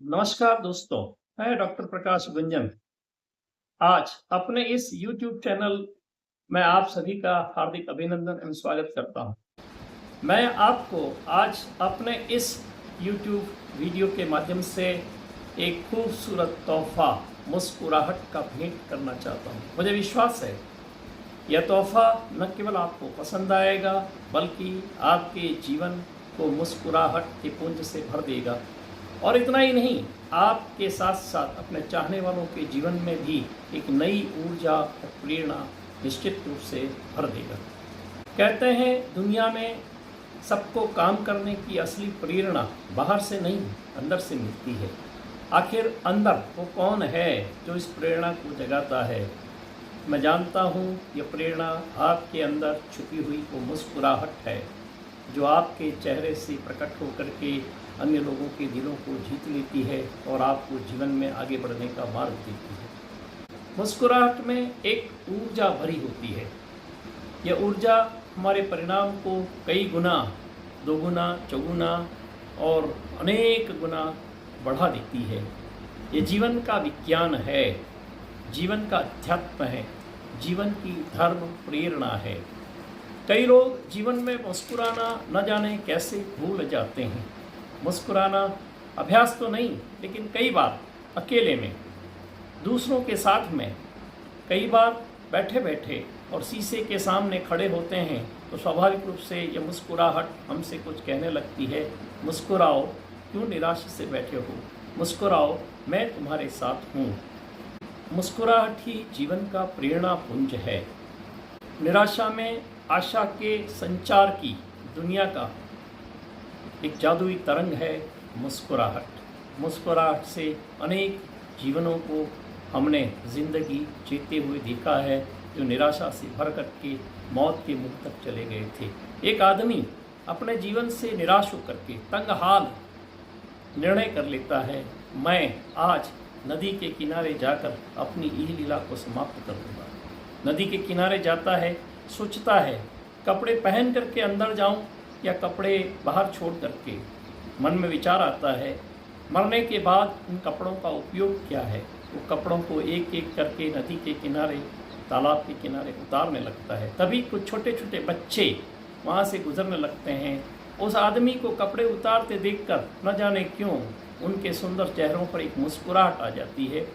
नमस्कार दोस्तों, मैं डॉक्टर प्रकाश गुंजन। आज अपने इस YouTube चैनल में आप सभी का हार्दिक अभिनंदन एवं स्वागत करता हूं। मैं आपको आज अपने इस YouTube वीडियो के माध्यम से एक खूबसूरत तोहफा मुस्कुराहट का भेंट करना चाहता हूं। मुझे विश्वास है यह तोहफा न केवल आपको पसंद आएगा बल्कि आपके जीवन को मुस्कुराहट के पुंज से भर देगा। और इतना ही नहीं, आपके साथ साथ अपने चाहने वालों के जीवन में भी एक नई ऊर्जा और प्रेरणा निश्चित रूप से भर देगा। कहते हैं दुनिया में सबको काम करने की असली प्रेरणा बाहर से नहीं अंदर से मिलती है। आखिर अंदर वो कौन है जो इस प्रेरणा को जगाता है? मैं जानता हूँ यह प्रेरणा आपके अंदर छुपी हुई वो मुस्कुराहट है जो आपके चेहरे से प्रकट होकर के अन्य लोगों के दिलों को जीत लेती है और आपको जीवन में आगे बढ़ने का मार्ग देती है। मुस्कुराहट में एक ऊर्जा भरी होती है। यह ऊर्जा हमारे परिणाम को कई गुना, दोगुना, चौगुना और अनेक गुना बढ़ा देती है। ये जीवन का विज्ञान है, जीवन का अध्यात्म है, जीवन की धर्म प्रेरणा है। कई लोग जीवन में मुस्कुराना न जाने कैसे भूल जाते हैं। मुस्कुराना अभ्यास तो नहीं, लेकिन कई बार अकेले में, दूसरों के साथ में, कई बार बैठे बैठे और शीशे के सामने खड़े होते हैं तो स्वाभाविक रूप से यह मुस्कुराहट हमसे कुछ कहने लगती है। मुस्कुराओ, क्यों निराश से बैठे हो? मुस्कुराओ, मैं तुम्हारे साथ हूँ। मुस्कुराहट ही जीवन का प्रेरणा पुंज है। निराशा में आशा के संचार की दुनिया का एक जादुई तरंग है मुस्कुराहट। मुस्कुराहट से अनेक जीवनों को हमने ज़िंदगी जीते हुए देखा है जो निराशा से भर करके मौत के मुख तक चले गए थे। एक आदमी अपने जीवन से निराश होकर के तंगहाल निर्णय कर लेता है, मैं आज नदी के किनारे जाकर अपनी यह लीला को समाप्त कर दूंगा। नदी के किनारे जाता है, सोचता है कपड़े पहन करके अंदर जाऊं या कपड़े बाहर छोड़ करके। मन में विचार आता है मरने के बाद उन कपड़ों का उपयोग क्या है। वो कपड़ों को एक एक करके नदी के किनारे, तालाब के किनारे उतारने लगता है। तभी कुछ छोटे छोटे बच्चे वहाँ से गुजरने लगते हैं। उस आदमी को कपड़े उतारते देखकर न जाने क्यों उनके सुंदर चेहरों पर एक मुस्कुराहट आ जाती है।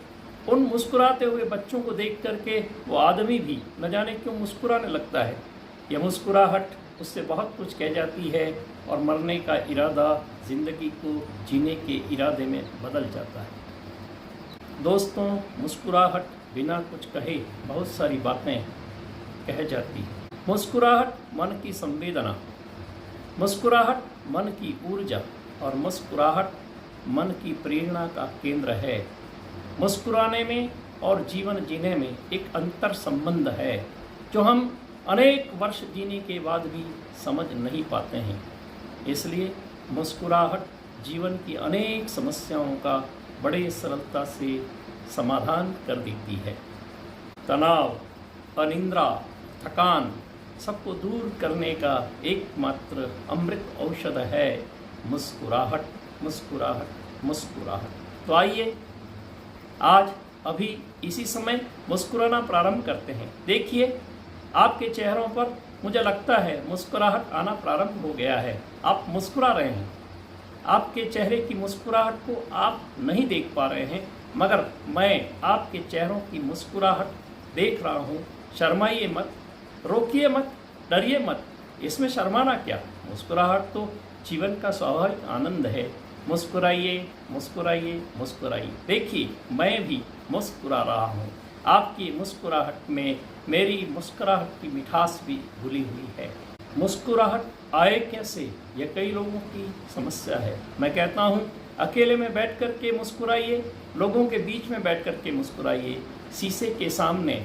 उन मुस्कुराते हुए बच्चों को देख करके वो आदमी भी न जाने क्यों मुस्कुराने लगता है। यह मुस्कुराहट उससे बहुत कुछ कह जाती है और मरने का इरादा ज़िंदगी को जीने के इरादे में बदल जाता है। दोस्तों, मुस्कुराहट बिना कुछ कहे बहुत सारी बातें कह जाती है। मुस्कुराहट मन की संवेदना, मुस्कुराहट मन की ऊर्जा और मुस्कुराहट मन की प्रेरणा का केंद्र है। मुस्कुराने में और जीवन जीने में एक अंतर संबंध है जो हम अनेक वर्ष जीने के बाद भी समझ नहीं पाते हैं। इसलिए मुस्कुराहट जीवन की अनेक समस्याओं का बड़े सरलता से समाधान कर देती है। तनाव, अनिद्रा, थकान सबको दूर करने का एकमात्र अमृत औषध है मुस्कुराहट, मुस्कुराहट, मुस्कुराहट। तो आइए आज अभी इसी समय मुस्कुराना प्रारंभ करते हैं। देखिए आपके चेहरों पर मुझे लगता है मुस्कुराहट आना प्रारंभ हो गया है। आप मुस्कुरा रहे हैं। आपके चेहरे की मुस्कुराहट को आप नहीं देख पा रहे हैं, मगर मैं आपके चेहरों की मुस्कुराहट देख रहा हूँ। शर्माइए मत, रोकिए मत, डरिए मत। इसमें शर्माना क्या? मुस्कुराहट तो जीवन का स्वाभाविक आनंद है। मुस्कुराइए, मुस्कुराइए, मुस्कुराइए। देखिए मैं भी मुस्कुरा रहा हूँ। आपकी मुस्कुराहट में मेरी मुस्कुराहट की मिठास भी घुली हुई है। मुस्कुराहट आए कैसे, यह कई लोगों की समस्या है। मैं कहता हूँ अकेले में बैठ कर के मुस्कुराइए, लोगों के बीच में बैठ कर के मुस्कुराइए, शीशे के सामने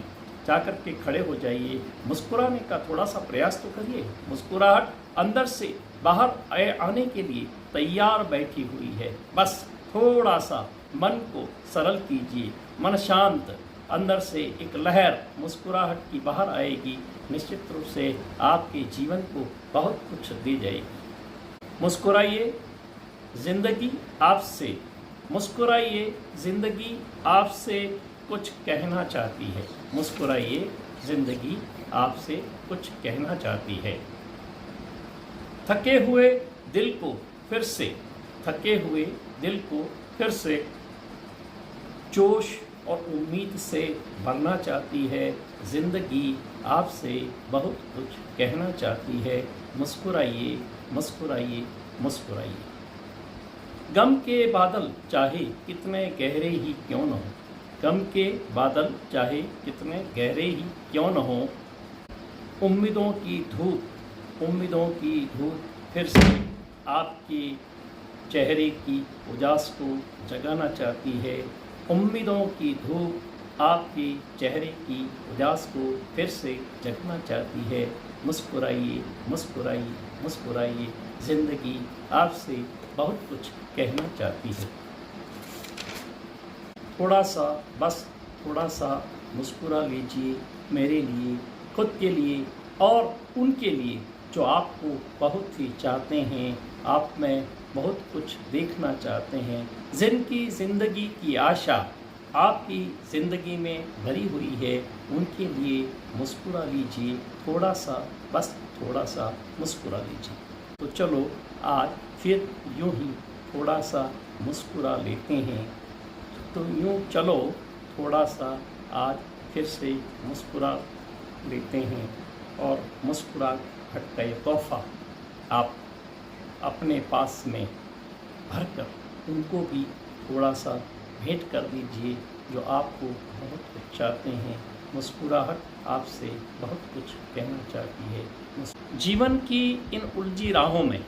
जाकर के खड़े हो जाइए। मुस्कुराने का थोड़ा सा प्रयास तो करिए। मुस्कुराहट अंदर से बाहर आने के लिए तैयार बैठी हुई है। बस थोड़ा सा मन को सरल कीजिए, मन शांत, अंदर से एक लहर मुस्कुराहट की बाहर आएगी। निश्चित रूप से आपके जीवन को बहुत कुछ दे जाएगी। मुस्कुराइए, जिंदगी आपसे मुस्कुराइए, जिंदगी आपसे कुछ कहना चाहती है। मुस्कुराइए, जिंदगी आपसे कुछ कहना चाहती है। थके हुए दिल को फिर से, थके हुए दिल को फिर से जोश और उम्मीद से भरना चाहती है। जिंदगी आपसे बहुत कुछ कहना चाहती है। मुस्कुराइए, मुस्कुराइए, मुस्कुराइए। गम के बादल चाहे कितने गहरे ही क्यों न हो, गम के बादल चाहे कितने गहरे ही क्यों न हो, उम्मीदों की धूप, उम्मीदों की धूप फिर से आपके चेहरे की उजास को जगाना चाहती है। उम्मीदों की धूप आपके चेहरे की उजास को फिर से जगाना चाहती है। मुस्कुराइए, मुस्कुराइए, मुस्कुराइए। ज़िंदगी आपसे बहुत कुछ कहना चाहती है। थोड़ा सा, बस थोड़ा सा मुस्कुरा लीजिए मेरे लिए, खुद के लिए और उनके लिए जो आपको बहुत ही चाहते हैं, आप में बहुत कुछ देखना चाहते हैं, जिनकी ज़िंदगी की आशा आपकी ज़िंदगी में भरी हुई है, उनके लिए मुस्कुरा लीजिए। थोड़ा सा, बस थोड़ा सा मुस्कुरा लीजिए। तो चलो आज फिर यूं ही थोड़ा सा मुस्कुरा लेते हैं। तो यूं चलो थोड़ा सा आज फिर से मुस्कुरा लेते हैं और मुस्कुराहट का ये तोहफ़ा आप अपने पास में भर कर उनको भी थोड़ा सा भेंट कर दीजिए जो आपको बहुत कुछ चाहते हैं। मुस्कुराहट आपसे बहुत कुछ कहना चाहती है। जीवन की इन उलझी राहों में,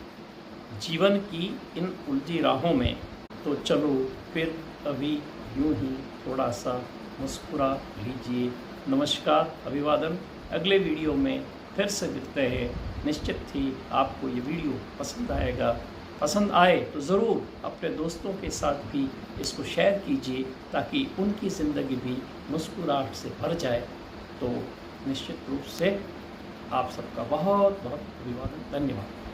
जीवन की इन उलझी राहों में तो चलो फिर अभी यूं ही थोड़ा सा मुस्कुरा लीजिए। नमस्कार, अभिवादन। अगले वीडियो में फिर से मिलते हैं। निश्चित ही आपको ये वीडियो पसंद आएगा। पसंद आए तो ज़रूर अपने दोस्तों के साथ भी इसको शेयर कीजिए ताकि उनकी ज़िंदगी भी मुस्कुराहट से भर जाए। तो निश्चित रूप से आप सबका बहुत बहुत अभिवादन, धन्यवाद।